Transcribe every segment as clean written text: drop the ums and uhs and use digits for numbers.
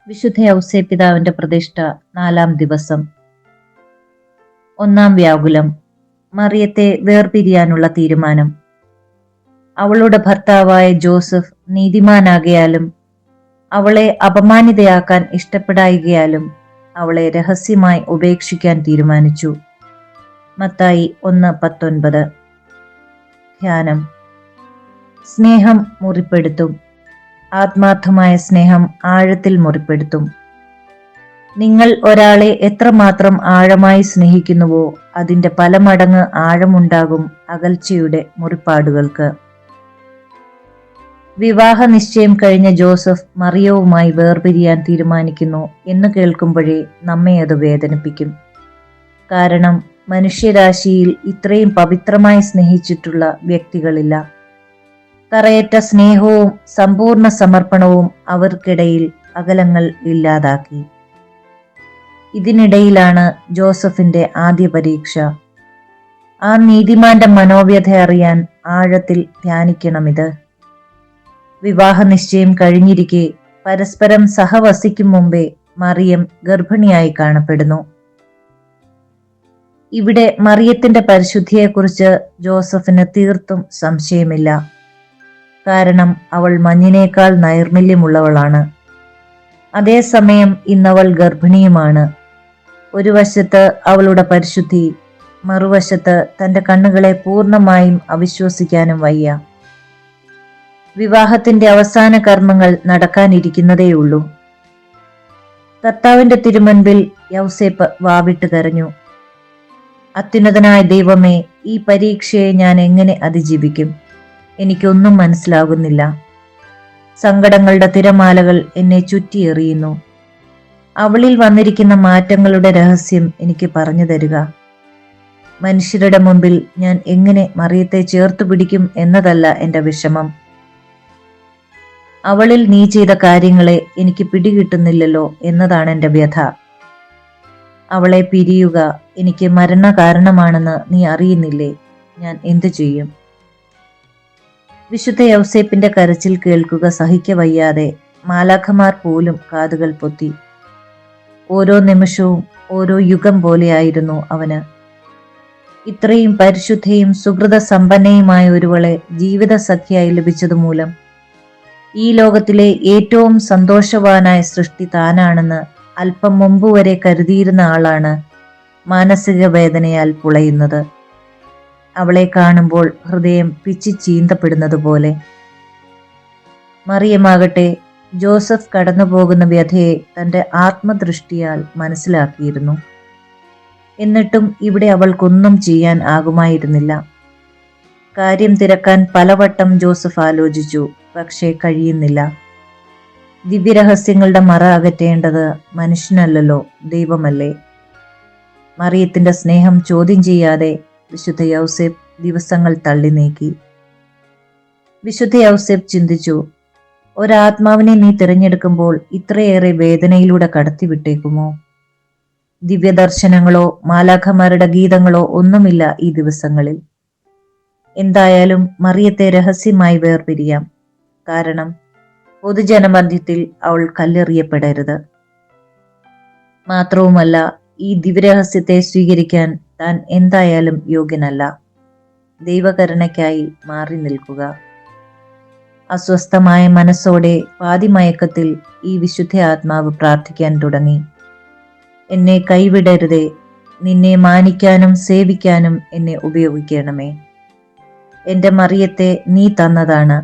വിശുദ്ധ ഔസേപ്പിതാവിന്റെ പ്രതിഷ്ഠ 4-ാം ദിവസം. 1-ാം വ്യാകുലം. മറിയത്തെ വേർപിരിയാനുള്ള തീരുമാനം. അവളുടെ ഭർത്താവായ ജോസഫ് നീതിമാനാകയാലും അവളെ അപമാനിതയാക്കാൻ ഇഷ്ടപ്പെടായികയാലും അവളെ രഹസ്യമായി ഉപേക്ഷിക്കാൻ തീരുമാനിച്ചു. മത്തായി 1:19. ധ്യാനം. സ്നേഹം മുറിപ്പെടുത്തും. ആത്മാർത്ഥമായ സ്നേഹം ആഴത്തിൽ മുറിപ്പെടുത്തും. നിങ്ങൾ ഒരാളെ എത്രമാത്രം ആഴമായി സ്നേഹിക്കുന്നുവോ അതിന്റെ പല മടങ്ങ് ആഴമുണ്ടാകും അകൽച്ചയുടെ മുറിപ്പാടുകൾക്ക്. വിവാഹ നിശ്ചയം കഴിഞ്ഞ ജോസഫ് മറിയവുമായി വേർപിരിയാൻ തീരുമാനിക്കുന്നു എന്ന് കേൾക്കുമ്പോഴേ നമ്മെ അത് വേദനിപ്പിക്കും. കാരണം മനുഷ്യരാശിയിൽ ഇത്രയും പവിത്രമായി സ്നേഹിച്ചിട്ടുള്ള വ്യക്തികളില്ല. തറയറ്റ സ്നേഹവും സമ്പൂർണ്ണ സമർപ്പണവും അവർക്കിടയിൽ അകലങ്ങൾ ഇല്ലാതാക്കി. ഇതിനിടയിലാണ് ജോസഫിന്റെ ആദ്യ പരീക്ഷ. ആ നീതിമാന്റെ മനോവ്യഥ അറിയാൻ ആഴത്തിൽ ധ്യാനിക്കണമിത്. വിവാഹ നിശ്ചയം കഴിഞ്ഞിരിക്കെ പരസ്പരം സഹവസിക്കും മുമ്പേ മറിയം ഗർഭിണിയായി കാണപ്പെടുന്നു. ഇവിടെ മറിയത്തിന്റെ പരിശുദ്ധിയെക്കുറിച്ച് ജോസഫിന് തീർത്തും സംശയമില്ല. കാരണം അവൾ മഞ്ഞിനേക്കാൾ നൈർമല്യമുള്ളവളാണ്. അതേസമയം ഇന്നവൾ ഗർഭിണിയുമാണ്. ഒരു വശത്ത് അവളുടെ പരിശുദ്ധി, മറുവശത്ത് തന്റെ കണ്ണുകളെ പൂർണ്ണമായും അവിശ്വസിക്കാനും വയ്യ. വിവാഹത്തിന്റെ അവസാന കർമ്മങ്ങൾ നടക്കാനിരിക്കുന്നതേയുള്ളൂ. കർത്താവിന്റെ തിരുമുൻപിൽ യൗസേപ്പ് വാവിട്ട് കരഞ്ഞു. അത്യുന്നതനായ ദൈവമേ, ഈ പരീക്ഷയെ ഞാൻ എങ്ങനെ അതിജീവിക്കും? എനിക്കൊന്നും മനസ്സിലാകുന്നില്ല. സങ്കടങ്ങളുടെ തിരമാലകൾ എന്നെ ചുറ്റിയെറിയുന്നു. അവളിൽ വന്നിരിക്കുന്ന മാറ്റങ്ങളുടെ രഹസ്യം എനിക്ക് പറഞ്ഞു തരിക. മനുഷ്യരുടെ മുമ്പിൽ ഞാൻ എങ്ങനെ മറിയത്തെ ചേർത്തു പിടിക്കും എന്നതല്ല എന്റെ വിഷമം. അവളിൽ നീ ചെയ്ത കാര്യങ്ങളെ എനിക്ക് പിടികിട്ടുന്നില്ലല്ലോ എന്നതാണ് എന്റെ വ്യഥ. അവളെ പിരിയുക എനിക്ക് മരണ കാരണമാണെന്ന് നീ അറിയുന്നില്ലേ? ഞാൻ എന്തു ചെയ്യും? വിശുദ്ധ യൗസേപ്പിന്റെ കരച്ചിൽ കേൾക്കുക സഹിക്കവയ്യാതെ മാലാഖമാർ പോലും കാതുകൾ പൊത്തി. ഓരോ നിമിഷവും ഓരോ യുഗം പോലെയായിരുന്നു അവന്. ഇത്രയും പരിശുദ്ധയും സുഹൃത സമ്പന്നയുമായ ഒരുവളെ ജീവിത സഖിയായി ലഭിച്ചതുമൂലം ഈ ലോകത്തിലെ ഏറ്റവും സന്തോഷവാനായ സൃഷ്ടി താനാണെന്ന് അല്പം മുമ്പ് വരെ കരുതിയിരുന്ന ആളാണ് മാനസിക വേദനയാൽ പുളയുന്നത്. അവളെ കാണുമ്പോൾ ഹൃദയം പിച്ചി ചീന്തപ്പെടുന്നത് പോലെ. മറിയമാകട്ടെ ജോസഫ് കടന്നുപോകുന്ന വ്യഥയെ തന്റെ ആത്മദൃഷ്ടിയാൽ മനസ്സിലാക്കിയിരുന്നു. എന്നിട്ടും ഇവിടെ അവൾക്കൊന്നും ചെയ്യാൻ ആകുമായിരുന്നില്ല. കാര്യം തിരക്കാൻ പലവട്ടം ജോസഫ് ആലോചിച്ചു, പക്ഷേ കഴിയുന്നില്ല. ദിവ്യരഹസ്യങ്ങളുടെ മറ അകറ്റേണ്ടത് മനുഷ്യനല്ലല്ലോ, ദൈവമല്ലേ? മറിയത്തിന്റെ സ്നേഹം ചോദ്യം ചെയ്യാതെ വിശുദ്ധ യൗസേപ്പ് ദിവസങ്ങൾ തള്ളി നീക്കി. വിശുദ്ധ യൗസേപ്പ് ചിന്തിച്ചു, ഒരാത്മാവിനെ നീ തിരഞ്ഞെടുക്കുമ്പോൾ ഇത്രയേറെ വേദനയിലൂടെ കടത്തിവിട്ടേക്കുമോ? ദിവ്യദർശനങ്ങളോ മാലാഖമാരുടെ ഗീതങ്ങളോ ഒന്നുമില്ല ഈ ദിവസങ്ങളിൽ. എന്തായാലും മറിയത്തെ രഹസ്യമായി വേർപിരിയാം. കാരണം പൊതുജനമധ്യത്തിൽ അവൾ കല്ലെറിയപ്പെടരുത്. മാത്രവുമല്ല, ഈ ദിവ്യരഹസ്യത്തെ സ്വീകരിക്കാൻ താൻ എന്തായാലും യോഗ്യനല്ല. ദൈവകരുണയ്ക്കായി മാറി നിൽക്കുക. അസ്വസ്ഥമായ മനസ്സോടെ പാതിമയക്കത്തിൽ ഈ വിശുദ്ധ ആത്മാവ് പ്രാർത്ഥിക്കാൻ തുടങ്ങി. എന്നെ കൈവിടരുതേ, നിന്നെ മാനിക്കാനും സേവിക്കാനും എന്നെ ഉപയോഗിക്കണമേ. എന്റെ മറിയത്തെ നീ തന്നതാണ്,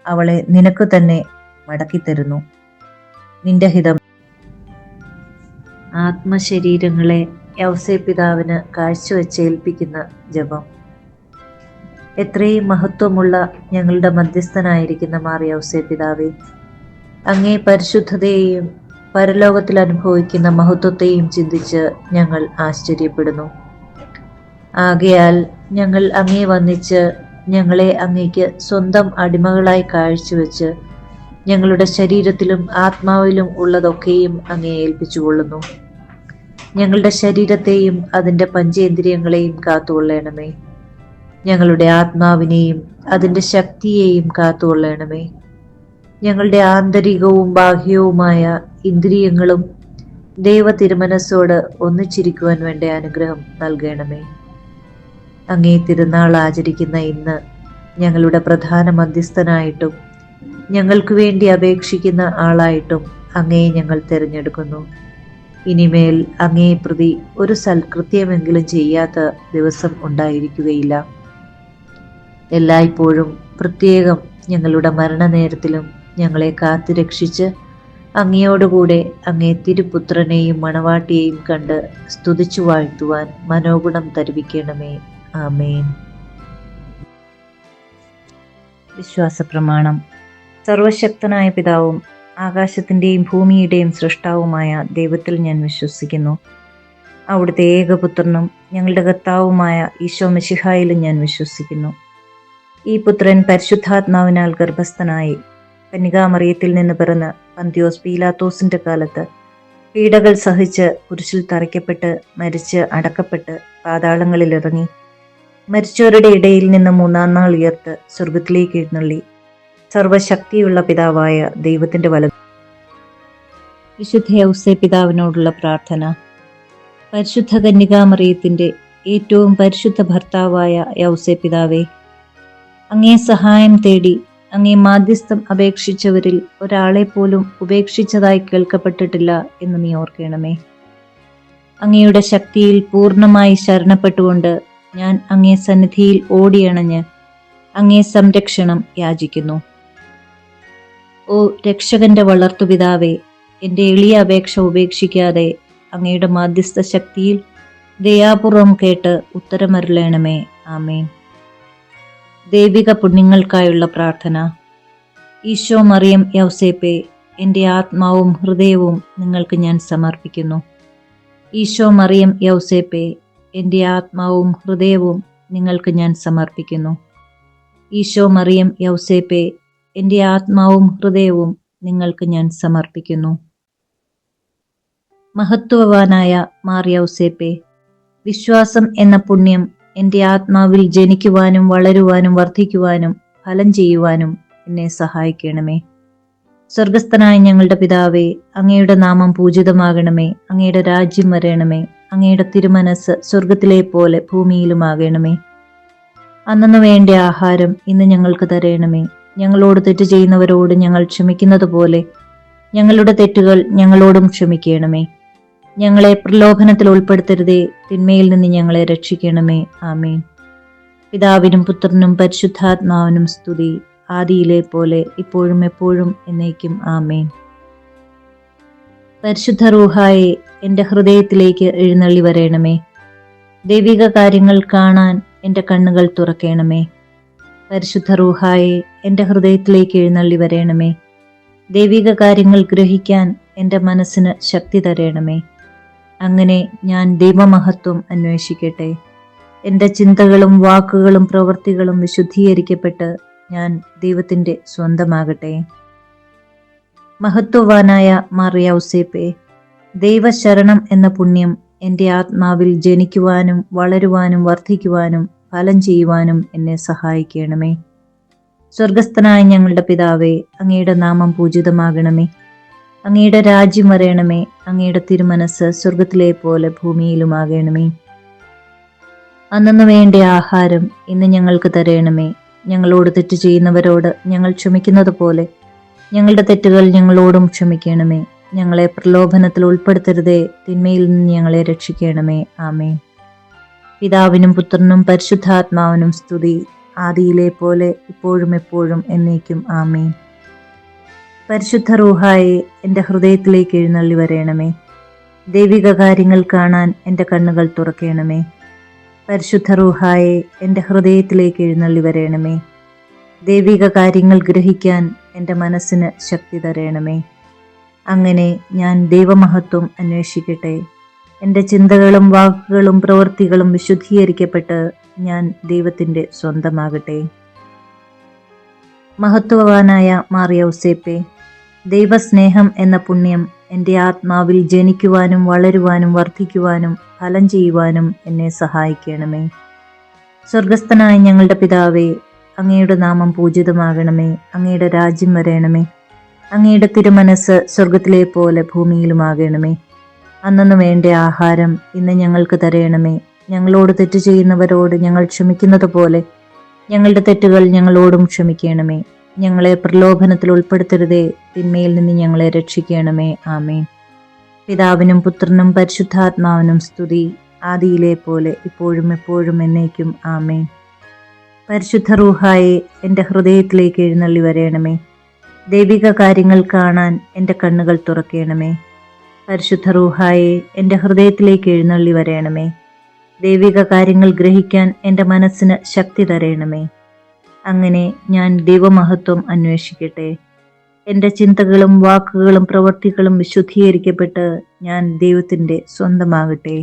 അവളെ നിനക്ക് തന്നെ മടക്കിത്തരുന്നു. നിന്റെ ഹിതം. ആത്മശരീരങ്ങളെ യൗസേപ്പിതാവിന് കാഴ്ചവെച്ചേൽപ്പിക്കുന്ന ജപം. എത്രയും മഹത്വമുള്ള ഞങ്ങളുടെ മധ്യസ്ഥനായിരിക്കുന്ന മാർ യൗസേപ്പിതാവേ, അങ്ങേ പരിശുദ്ധതയെയും പരലോകത്തിൽ അനുഭവിക്കുന്ന മഹത്വത്തെയും ചിന്തിച്ച് ഞങ്ങൾ ആശ്ചര്യപ്പെടുന്നു. ആകയാൽ ഞങ്ങൾ അങ്ങേ വന്ദിച്ച് ഞങ്ങളെ അങ്ങേക്ക് സ്വന്തം അടിമകളായി കാഴ്ചവെച്ച് ഞങ്ങളുടെ ശരീരത്തിലും ആത്മാവിലും ഉള്ളതൊക്കെയും അങ്ങേ ഏൽപ്പിച്ചുകൊള്ളുന്നു. ഞങ്ങളുടെ ശരീരത്തെയും അതിൻ്റെ പഞ്ചേന്ദ്രിയങ്ങളെയും കാത്തുകൊള്ളണമേ. ഞങ്ങളുടെ ആത്മാവിനെയും അതിൻ്റെ ശക്തിയെയും കാത്തുകൊള്ളണമേ. ഞങ്ങളുടെ ആന്തരികവും ബാഹ്യവുമായ ഇന്ദ്രിയങ്ങളും ദൈവ തിരുമനസ്സോട് ഒന്നിച്ചിരിക്കുവാൻ വേണ്ട അനുഗ്രഹം നൽകണമേ. അങ്ങേ തിരുനാൾ ആചരിക്കുന്ന ഇന്ന് ഞങ്ങളുടെ പ്രധാന മധ്യസ്ഥനായിട്ടും ഞങ്ങൾക്ക് വേണ്ടി അപേക്ഷിക്കുന്ന ആളായിട്ടും അങ്ങയെ ഞങ്ങൾ തിരഞ്ഞെടുക്കുന്നു. ഇനിമേൽ അങ്ങയെ പ്രതി ഒരു സൽകൃത്യമെങ്കിലും ചെയ്യാത്ത ദിവസം ഉണ്ടായിരിക്കുകയില്ല. എല്ലായ്പ്പോഴും പ്രത്യേകം ഞങ്ങളുടെ മരണനേരത്തിലും ഞങ്ങളെ കാത്തുരക്ഷിച്ച് അങ്ങയോടുകൂടെ അങ്ങേ തിരുപുത്രനെയും മണവാട്ടിയെയും കണ്ട് സ്തുതിച്ചു വാഴ്ത്തുവാൻ മനോഗുണം തരുവിക്കണമേ. ആമേൻ. വിശ്വാസ പ്രമാണം. സർവശക്തനായ പിതാവും ആകാശത്തിൻ്റെയും ഭൂമിയുടെയും സൃഷ്ടാവുമായ ദൈവത്തിൽ ഞാൻ വിശ്വസിക്കുന്നു. അവിടുത്തെ ഏകപുത്രനും ഞങ്ങളുടെ കർത്താവുമായ ഈശോ മിശിഹായിലും ഞാൻ വിശ്വസിക്കുന്നു. ഈ പുത്രൻ പരിശുദ്ധാത്മാവിനാൽ ഗർഭസ്ഥനായി കന്യകാമറിയത്തിൽ നിന്ന് പിറന്ന് പന്തിയോസ് പീലാത്തോസിന്റെ കാലത്ത് പീഡകൾ സഹിച്ച് കുരിശിൽ തറയ്ക്കപ്പെട്ട് മരിച്ച് അടക്കപ്പെട്ട് പാതാളങ്ങളിൽ ഇറങ്ങി മരിച്ചവരുടെ ഇടയിൽ നിന്ന് മൂന്നാം നാൾ ഉയർത്ത് സ്വർഗത്തിലേക്ക് എഴുന്നള്ളി സർവശക്തിയുള്ള പിതാവായ ദൈവത്തിന്റെ വലത്. വിശുദ്ധ യൗസേ പിതാവിനോടുള്ള പ്രാർത്ഥന. പരിശുദ്ധ കന്യകാമറിയത്തിന്റെ ഏറ്റവും പരിശുദ്ധ ഭർത്താവായ യൗസേ പിതാവേ, അങ്ങേ സഹായം തേടി അങ്ങേ മാധ്യസ്ഥം അപേക്ഷിച്ചവരിൽ ഒരാളെ പോലും ഉപേക്ഷിച്ചതായി കേൾക്കപ്പെട്ടിട്ടില്ല എന്ന് നീ ഓർക്കണമേ. അങ്ങയുടെ ശക്തിയിൽ പൂർണ്ണമായി ശരണപ്പെട്ടുകൊണ്ട് ഞാൻ അങ്ങേ സന്നിധിയിൽ ഓടിയണഞ്ഞ് അങ്ങേ സംരക്ഷണം യാചിക്കുന്നു. ഓ രക്ഷകന്റെ വളർത്തുപിതാവേ, എൻ്റെ എളിയ അപേക്ഷ ഉപേക്ഷിക്കാതെ അങ്ങയുടെ മാധ്യസ്ഥ ശക്തിയിൽ ദയാപൂർവം കേട്ട് ഉത്തരമരുളണമേ. ആമേൻ. ദൈവിക പുണ്യങ്ങൾക്കായുള്ള പ്രാർത്ഥന. ഈശോ, മറിയം, യൗസേപ്പേ, എൻ്റെ ആത്മാവും ഹൃദയവും നിങ്ങൾക്ക് ഞാൻ സമർപ്പിക്കുന്നു. ഈശോ, മറിയം, യൗസേപ്പേ, എൻ്റെ ആത്മാവും ഹൃദയവും നിങ്ങൾക്ക് ഞാൻ സമർപ്പിക്കുന്നു. ഈശോ, മറിയം, യൗസേപ്പേ, എൻ്റെ ആത്മാവും ഹൃദയവും നിങ്ങൾക്ക് ഞാൻ സമർപ്പിക്കുന്നു. മഹത്വവാനായ മാർ യൗസേപ്പേ, വിശ്വാസം എന്ന പുണ്യം എൻ്റെ ആത്മാവിൽ ജനിക്കുവാനും വളരുവാനും വർദ്ധിക്കുവാനും ഫലം ചെയ്യുവാനും എന്നെ സഹായിക്കണമേ. സ്വർഗസ്ഥനായ ഞങ്ങളുടെ പിതാവേ, അങ്ങയുടെ നാമം പൂജിതമാകണമേ. അങ്ങയുടെ രാജ്യം വരണമേ. അങ്ങയുടെ തിരുമനസ് സ്വർഗത്തിലെ പോലെ ഭൂമിയിലുമാകണമേ. അന്നു വേണ്ട ആഹാരം ഇന്ന് ഞങ്ങൾക്ക് തരണമേ. ഞങ്ങളോട് തെറ്റ് ചെയ്യുന്നവരോട് ഞങ്ങൾ ക്ഷമിക്കുന്നത് പോലെ ഞങ്ങളുടെ തെറ്റുകൾ ഞങ്ങളോടും ക്ഷമിക്കണമേ. ഞങ്ങളെ പ്രലോഭനത്തിൽ ഉൾപ്പെടുത്തരുതേ, തിന്മയിൽ നിന്ന് ഞങ്ങളെ രക്ഷിക്കണമേ. ആമേൻ. പിതാവിനും പുത്രനും പരിശുദ്ധാത്മാവിനും സ്തുതി, ആദിയിലെ പോലെ ഇപ്പോഴും എപ്പോഴും എന്നേക്കും. ആമേൻ. പരിശുദ്ധ റൂഹായെ എൻ്റെ ഹൃദയത്തിലേക്ക് എഴുന്നള്ളി വരേണമേ. ദൈവിക കാര്യങ്ങൾ കാണാൻ എൻ്റെ കണ്ണുകൾ തുറക്കണമേ. പരിശുദ്ധ റൂഹായെ എൻ്റെ ഹൃദയത്തിലേക്ക് എഴുന്നള്ളി വരേണമേ. ദൈവിക കാര്യങ്ങൾ ഗ്രഹിക്കാൻ എൻ്റെ മനസ്സിന് ശക്തി തരേണമേ. അങ്ങനെ ഞാൻ ദൈവമഹത്വം അന്വേഷിക്കട്ടെ. എൻ്റെ ചിന്തകളും വാക്കുകളും പ്രവൃത്തികളും വിശുദ്ധീകരിക്കപ്പെട്ട് ഞാൻ ദൈവത്തിൻ്റെ സ്വന്തമാകട്ടെ. മഹത്വവാനായ മാർ യൗസേപ്പേ, ദൈവശരണം എന്ന പുണ്യം എൻ്റെ ആത്മാവിൽ ജനിക്കുവാനും വളരുവാനും വർദ്ധിക്കുവാനും ഫലം ചെയ്യുവാനും എന്നെ സഹായിക്കണമേ. സ്വർഗസ്ഥനായ ഞങ്ങളുടെ പിതാവേ, അങ്ങയുടെ നാമം പൂജിതമാകണമേ. അങ്ങയുടെ രാജ്യം വരയണമേ. അങ്ങയുടെ തിരുമനസ് സ്വർഗത്തിലെ പോലെ ഭൂമിയിലുമാകണമേ. അന്നു വേണ്ട ആഹാരം ഇന്ന് ഞങ്ങൾക്ക് തരയണമേ. ഞങ്ങളോട് തെറ്റ് ചെയ്യുന്നവരോട് ഞങ്ങൾ ക്ഷമിക്കുന്നത് പോലെ ഞങ്ങളുടെ തെറ്റുകൾ ഞങ്ങളോടും ക്ഷമിക്കണമേ. ഞങ്ങളെ പ്രലോഭനത്തിൽ ഉൾപ്പെടുത്തരുതേ, തിന്മയിൽ നിന്ന് ഞങ്ങളെ രക്ഷിക്കണമേ. ആമേൻ. പിതാവിനും പുത്രനും പരിശുദ്ധാത്മാവിനും സ്തുതി, ആദിയിലെ പോലെ ഇപ്പോഴും എപ്പോഴും എന്നേക്കും. ആമേൻ. പരിശുദ്ധ റൂഹായെ എൻ്റെ ഹൃദയത്തിലേക്ക് എഴുന്നള്ളി വരയണമേ. ദൈവിക കാര്യങ്ങൾ കാണാൻ എൻ്റെ കണ്ണുകൾ തുറക്കണമേ. പരിശുദ്ധ റൂഹായെ എൻ്റെ ഹൃദയത്തിലേക്ക് എഴുന്നള്ളി വരയണമേ. ദൈവിക കാര്യങ്ങൾ ഗ്രഹിക്കാൻ എൻ്റെ മനസ്സിന് ശക്തി തരയണമേ. അങ്ങനെ ഞാൻ ദൈവമഹത്വം അന്വേഷിക്കട്ടെ. എൻ്റെ ചിന്തകളും വാക്കുകളും പ്രവൃത്തികളും വിശുദ്ധീകരിക്കപ്പെട്ട് ഞാൻ ദൈവത്തിൻ്റെ സ്വന്തമാകട്ടെ. മഹത്വവാനായ മാർ യൗസേപ്പേ, ദൈവസ്നേഹം എന്ന പുണ്യം എൻ്റെ ആത്മാവിൽ ജനിക്കുവാനും വളരുവാനും വർദ്ധിക്കുവാനും ഫലം ചെയ്യുവാനും എന്നെ സഹായിക്കണമേ. സ്വർഗസ്ഥനായ ഞങ്ങളുടെ പിതാവേ, അങ്ങയുടെ നാമം പൂജിതമാകണമേ. അങ്ങയുടെ രാജ്യം വരയണമേ. അങ്ങയുടെ തിരുമനസ് സ്വർഗത്തിലെ പോലെ ഭൂമിയിലുമാകണമേ. അന്നന്ന് വേണ്ട ആഹാരം ഇന്ന് ഞങ്ങൾക്ക് തരയണമേ. ഞങ്ങളോട് തെറ്റ് ചെയ്യുന്നവരോട് ഞങ്ങൾ ക്ഷമിക്കുന്നത് പോലെ ഞങ്ങളുടെ തെറ്റുകൾ ഞങ്ങളോടും ക്ഷമിക്കണമേ. ഞങ്ങളെ പ്രലോഭനത്തിൽ ഉൾപ്പെടുത്തരുതേ, തിന്മയിൽ നിന്ന് ഞങ്ങളെ രക്ഷിക്കണമേ. ആമേൻ. പിതാവിനും പുത്രനും പരിശുദ്ധാത്മാവിനും സ്തുതി, ആദിയിലെ പോലെ ഇപ്പോഴും എപ്പോഴും എന്നേക്കും. ആമേൻ. പരിശുദ്ധ റൂഹായെ എൻ്റെ ഹൃദയത്തിലേക്ക് എഴുന്നള്ളി വരയണമേ. ദൈവിക കാര്യങ്ങൾ കാണാൻ എൻ്റെ കണ്ണുകൾ തുറക്കണമേ. പരിശുദ്ധ റൂഹായെ എൻ്റെ ഹൃദയത്തിലേക്ക് എഴുന്നള്ളി വരയണമേ. ദൈവിക കാര്യങ്ങൾ ഗ്രഹിക്കാൻ എൻ്റെ മനസ്സിന് ശക്തി തരയണമേ. അങ്ങനെ ഞാൻ ദൈവമഹത്വം അന്വേഷിക്കട്ടെ. എൻ്റെ ചിന്തകളും വാക്കുകളും പ്രവൃത്തികളും വിശുദ്ധീകരിക്കപ്പെട്ട് ഞാൻ ദൈവത്തിൻ്റെ സ്വന്തമാകട്ടെ.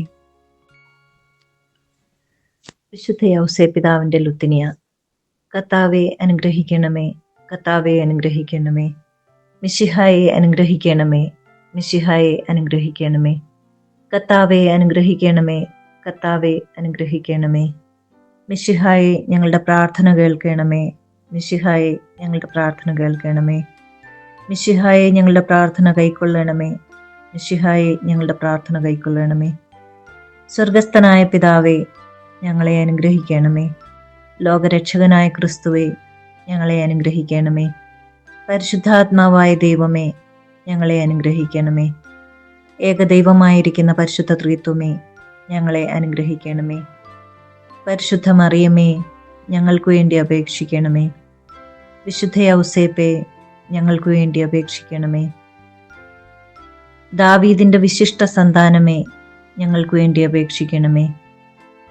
വിശുദ്ധ യൗസേപ്പിതാവിൻ്റെ ലുത്തിനിയ. കർത്താവെ അനുഗ്രഹിക്കണമേ, കർത്താവെ അനുഗ്രഹിക്കണമേ. മിശിഹായെ അനുഗ്രഹിക്കണമേ, മിശിഹായെ അനുഗ്രഹിക്കണമേ. കർത്താവെ അനുഗ്രഹിക്കണമേ, കർത്താവെ അനുഗ്രഹിക്കണമേ. മിശിഹായെ ഞങ്ങളുടെ പ്രാർത്ഥന കേൾക്കണമേ, മിശിഹായെ ഞങ്ങളുടെ പ്രാർത്ഥന കേൾക്കണമേ. മിശിഹായെ ഞങ്ങളുടെ പ്രാർത്ഥന കൈക്കൊള്ളണമേ, മിശിഹായെ ഞങ്ങളുടെ പ്രാർത്ഥന കൈക്കൊള്ളണമേ. സ്വർഗസ്ഥനായ പിതാവേ, ഞങ്ങളെ അനുഗ്രഹിക്കണമേ. ലോകരക്ഷകനായ ക്രിസ്തുവേ, ഞങ്ങളെ അനുഗ്രഹിക്കണമേ. പരിശുദ്ധാത്മാവായ ദൈവമേ, ഞങ്ങളെ അനുഗ്രഹിക്കണമേ. ഏകദൈവമായിരിക്കുന്ന പരിശുദ്ധ ത്രിത്വമേ, ഞങ്ങളെ അനുഗ്രഹിക്കണമേ. പരിശുദ്ധ മറിയമേ, ഞങ്ങൾക്കു വേണ്ടി അപേക്ഷിക്കണമേ. വിശുദ്ധ യൗസേപ്പേ, ഞങ്ങൾക്കു വേണ്ടി അപേക്ഷിക്കണമേ. ദാവീദിന്റെ വിശിഷ്ട സന്താനമേ, ഞങ്ങൾക്കു വേണ്ടി അപേക്ഷിക്കണമേ.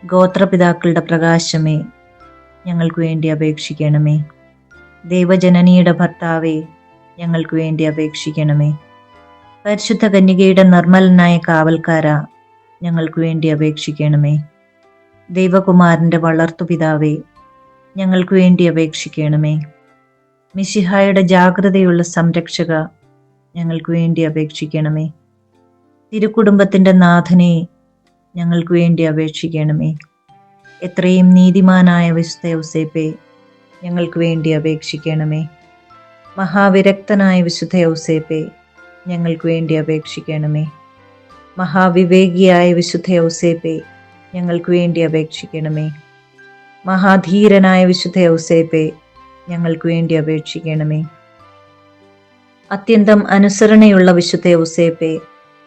ഗോത്രപിതാക്കളുടെ പ്രകാശമേ, ഞങ്ങൾക്കു വേണ്ടി അപേക്ഷിക്കണമേ. ദൈവജനനിയുടെ ഭർത്താവേ, ഞങ്ങൾക്കു വേണ്ടി അപേക്ഷിക്കണമേ. പരിശുദ്ധ കന്യകയുടെ നിർമ്മലനായ കാവൽക്കാര, ഞങ്ങൾക്കു വേണ്ടി അപേക്ഷിക്കണമേ. ദൈവകുമാരന്റെ വളർത്തുപിതാവേ, ഞങ്ങൾക്കു വേണ്ടി അപേക്ഷിക്കണമേ. മിശിഹായുടെ ജാഗ്രതയുള്ള സംരക്ഷക, ഞങ്ങൾക്കു വേണ്ടി അപേക്ഷിക്കണമേ. തിരുക്കുടുംബത്തിന്റെ നാഥനെ, ഞങ്ങൾക്കു വേണ്ടി അപേക്ഷിക്കണമേ. എത്രയും നീതിമാനായ വിശുദ്ധ യൗസേപ്പേ, ഞങ്ങൾക്ക് വേണ്ടി അപേക്ഷിക്കണമേ. മഹാവിരക്തനായ വിശുദ്ധ യൗസേപ്പേ, ഞങ്ങൾക്ക് വേണ്ടി അപേക്ഷിക്കണമേ. മഹാവിവേകിയായ വിശുദ്ധ യൗസേപ്പേ, ഞങ്ങൾക്ക് വേണ്ടി അപേക്ഷിക്കണമേ. മഹാധീരനായ വിശുദ്ധ യൗസേപ്പേ, ഞങ്ങൾക്ക് വേണ്ടി അപേക്ഷിക്കണമേ. അത്യന്തം അനുസരണയുള്ള വിശുദ്ധ യൗസേപ്പേ,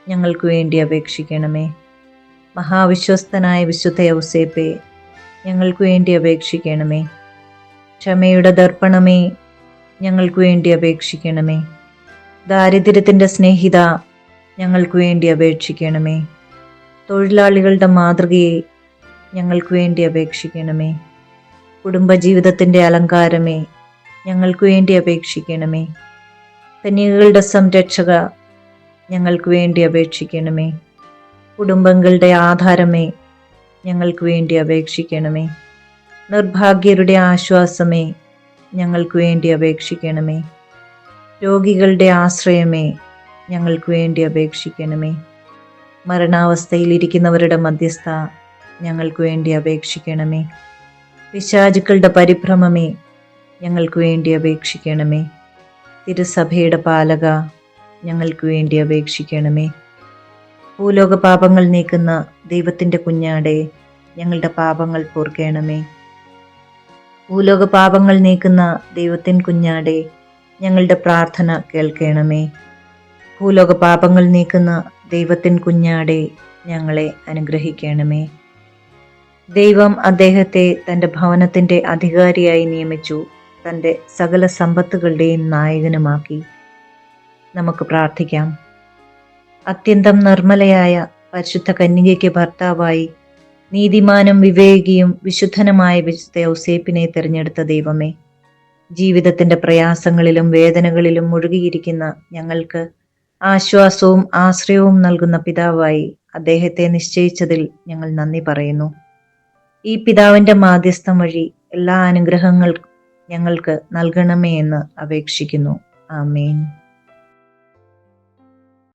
ഞങ്ങൾക്ക് വേണ്ടി അപേക്ഷിക്കണമേ. മഹാവിശ്വസ്തനായ വിശുദ്ധ യൗസേപ്പേ, ഞങ്ങൾക്ക് വേണ്ടി അപേക്ഷിക്കണമേ. ക്ഷമയുടെ ദർപ്പണമേ, ഞങ്ങൾക്ക് വേണ്ടി അപേക്ഷിക്കണമേ. ദാരിദ്ര്യത്തിൻ്റെ സ്നേഹിത, ഞങ്ങൾക്ക് വേണ്ടി അപേക്ഷിക്കണമേ. തൊഴിലാളികളുടെ മാതൃകയെ, ഞങ്ങൾക്ക് വേണ്ടി അപേക്ഷിക്കണമേ. കുടുംബജീവിതത്തിൻ്റെ അലങ്കാരമേ, ഞങ്ങൾക്ക് വേണ്ടി അപേക്ഷിക്കണമേ. കന്യകകളുടെ സംരക്ഷക, ഞങ്ങൾക്ക് വേണ്ടി അപേക്ഷിക്കണമേ. കുടുംബങ്ങളുടെ ആധാരമേ, ഞങ്ങൾക്ക് വേണ്ടി അപേക്ഷിക്കണമേ. നിർഭാഗ്യരുടെ ആശ്വാസമേ, ഞങ്ങൾക്ക് വേണ്ടി അപേക്ഷിക്കണമേ. രോഗികളുടെ ആശ്രയമേ, ഞങ്ങൾക്ക് വേണ്ടി അപേക്ഷിക്കണമേ. മരണാവസ്ഥയിലിരിക്കുന്നവരുടെ മധ്യസ്ഥ, ഞങ്ങൾക്ക് വേണ്ടി അപേക്ഷിക്കണമേ. പിശാചുക്കളുടെ പരിഭ്രമമേ, ഞങ്ങൾക്ക് വേണ്ടി അപേക്ഷിക്കണമേ. തിരുസഭയുടെ പാലക, ഞങ്ങൾക്ക് വേണ്ടി അപേക്ഷിക്കണമേ. ഭൂലോക പാപങ്ങൾ നീക്കുന്ന ദൈവത്തിൻ്റെ കുഞ്ഞാടെ, ഞങ്ങളുടെ പാപങ്ങൾ പൊറുക്കണമേ. ഭൂലോക പാപങ്ങൾ നീക്കുന്ന ദൈവത്തിൻ കുഞ്ഞാടെ, ഞങ്ങളുടെ പ്രാർത്ഥന കേൾക്കണമേ. ഭൂലോക പാപങ്ങൾ നീക്കുന്ന ദൈവത്തിൻ കുഞ്ഞാടെ, ഞങ്ങളെ അനുഗ്രഹിക്കണമേ. ദൈവം അദ്ദേഹത്തെ തൻ്റെ ഭവനത്തിൻ്റെ അധികാരിയായി നിയമിച്ചു, തൻ്റെ സകല സമ്പത്തുകളുടെയും നായകനുമാക്കി. നമുക്ക് പ്രാർത്ഥിക്കാം. അത്യന്തം നിർമ്മലയായ പരിശുദ്ധ കന്യകയ്ക്ക് ഭർത്താവായി നീതിമാനും വിവേകിയും വിശുദ്ധനുമായ വിശുദ്ധ യൗസേപ്പിനെ തിരഞ്ഞെടുത്ത ദൈവമേ, ജീവിതത്തിന്റെ പ്രയാസങ്ങളിലും വേദനകളിലും മുഴുകിയിരിക്കുന്ന ഞങ്ങൾക്ക് ആശ്വാസവും ആശ്രയവും നൽകുന്ന പിതാവായി അദ്ദേഹത്തെ നിശ്ചയിച്ചതിൽ ഞങ്ങൾ നന്ദി പറയുന്നു. ഈ പിതാവിന്റെ മാധ്യസ്ഥം വഴി എല്ലാ അനുഗ്രഹങ്ങൾക്കും ഞങ്ങൾക്ക് നൽകണമേ എന്ന് അപേക്ഷിക്കുന്നു. ആമേൻ.